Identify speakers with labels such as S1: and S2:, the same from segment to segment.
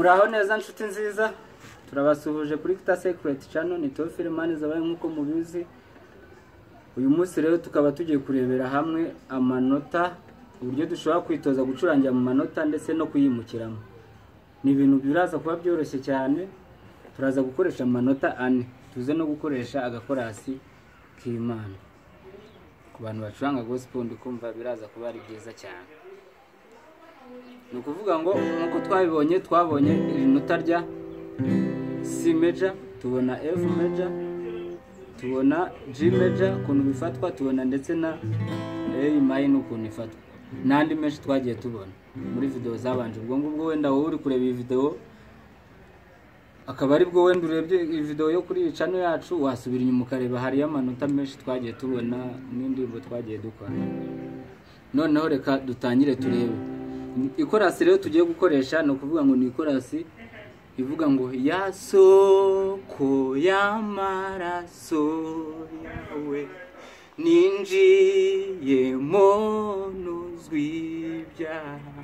S1: muraho neza nshuti nziza, turabasuhuje kuri Kita Secret Channel. Ni Tofile Mani zabaye nkuko mubizi. Uyu munsi rero tukaba tugiye kurebera hamwe amanota, uburyo dushobora kwitoza gucurangira mu manota ndetse no kuyimukiramo. Ni ibintu biraza kuba byoroshye cyane. Turaza gukoresha amanota ane, tuze no gukoresha agakorasi k'Imana. Ku bantu bacuranga gospel ndikumva biraza kuba ari byiza cyane. Nukuvuga ngo nkuko twabonye iri nota rya C major, tubona F major, tubona G major ukuntu bifatwa, tubona ndetse na A minor ukuntu ifatwa. Nandi menshi twagiye tubona muri video zabanje. Ubwo ngubwo wenda wowe uri kureba iyi video akaba ari bwo wenda urebye iyi video yo kuri channel yacu, wasubira inyuma ukareba hari amanota menshi twagiye tubona n'indirimbo twagiye dukora. Noneho reka dutangire turebe ikorasi rero tugiye gukoresha. No kuvuga ngo ni ikorasi ivuga ngo ya soko y'amaraso yawe ninjiye monuzwi ibyaha,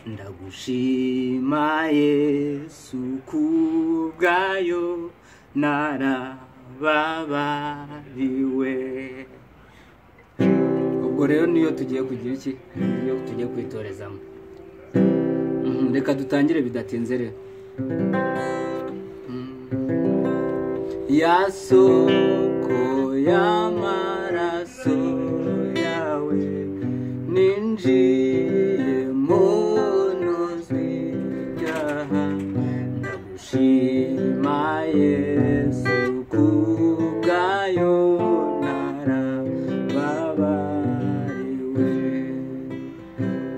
S1: ndagushima Yesu kubwayo narababariwe. Ubwo rero niyo tugiye kugira iki, niyo tugiye kwitorezamo. Reka dutangire bidatinze rero. Ya soko y'amaraso yawe ninjiye monuzwi ibyaha, ndagushima Yesu kubwayo narababariwe.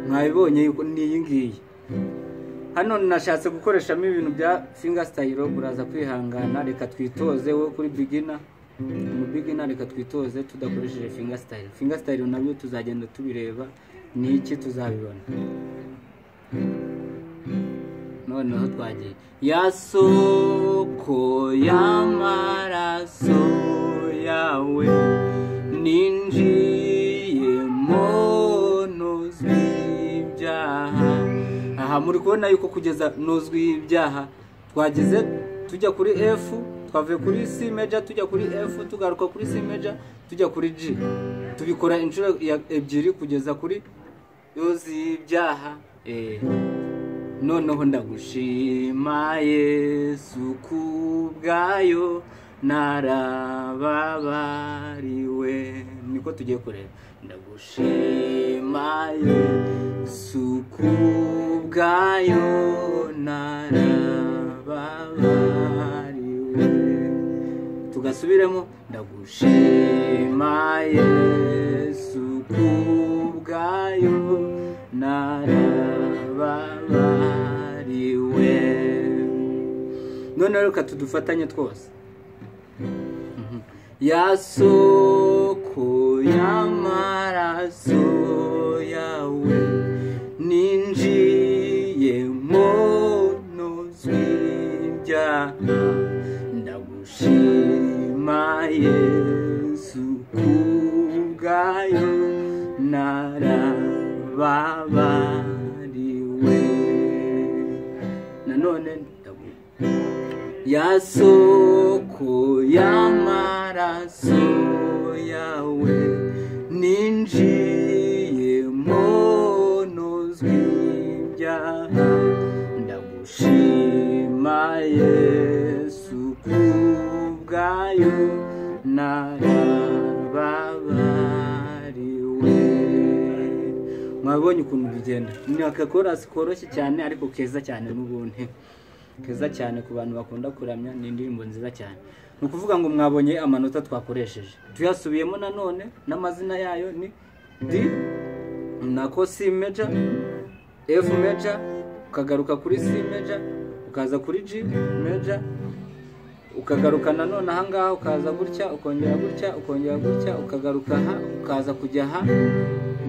S1: Mwabibonye yuko ni iyi ngiyi. Hano nashatse gukoreshamo ibintu bya finger style, buraza kwihangana. Reka twitoze we kuri beginner, mu beginner reka twitoze tudakoresheje finger style. Finger style nabyo tuzagenda tubireba ni iki tuzabibona. Noneho twagiye ya soko y'amaraso yawe ninjiye monuzwi ibyaha. Aha muri kubona yuko kugeza nozwi ibyaha twageze tujya kuri F, twavuye kuri C major tujya kuri F, tugaruka kuri C major tujya kuri G. Tubikora inshuro ebyiri kugeza kuri yozi ibyaha. Noneho ndagushima Yesu kubwayo narababariwe. Niko tugiye kureba. Ndagushima Yesu kubwayo narababariwe. Tugasubiremo. Ndagushima Yesu kubwayo narababariwe. None reka tudufatanye twose. Ya soko y'amaraso yawe ninjiye monuzwi ibyaha, ndagushima Yesu kubwayo narababariwe. Nanone ya soko y'amaraso yawe ninjiye monuzwi ibyaha, ndagushima Yesu kubwayo narababariwe. Mwabonye ukuntu bigenda. Ni akakorasi koroshye cyane ariko keza cyane n'ubundi. Keza cyane ku bantu bakunda kuramya, ni indirimbo nziza cyane. Nukuvuga ngo mwabonye amanota twakoresheje. Tuyasubiyemo nanone n'amazina yayo ni D nako C major, F major, ukagaruka kuri C major, ukaza kuri G major, ukagaruka nanone aha ngaha, ukaza gutya, ukongera gutya, ukongera gutya, ukagaruka aha, ukaza kujya aha,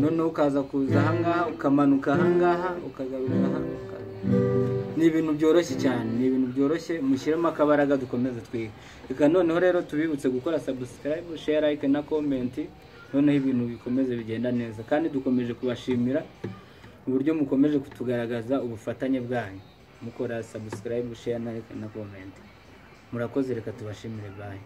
S1: noneho ukaza kuza aha ngaha, ukamanuka aha ngaha, ukagaruka aha. Ni ibintu byoroshye cyane, ni ibintu byoroshye. Mushyiremo akabaraga dukomeze twige. Reka noneho rero tubibutse gukora subscribe, share, like na comment. Noneho ibintu bikomeze bigenda neza, kandi dukomeje kubashimira uburyo mukomeje kutugaragaza ubufatanye bwanyu. mukora subscribe, share na comment. Murakoze, reka tubashimire, bye.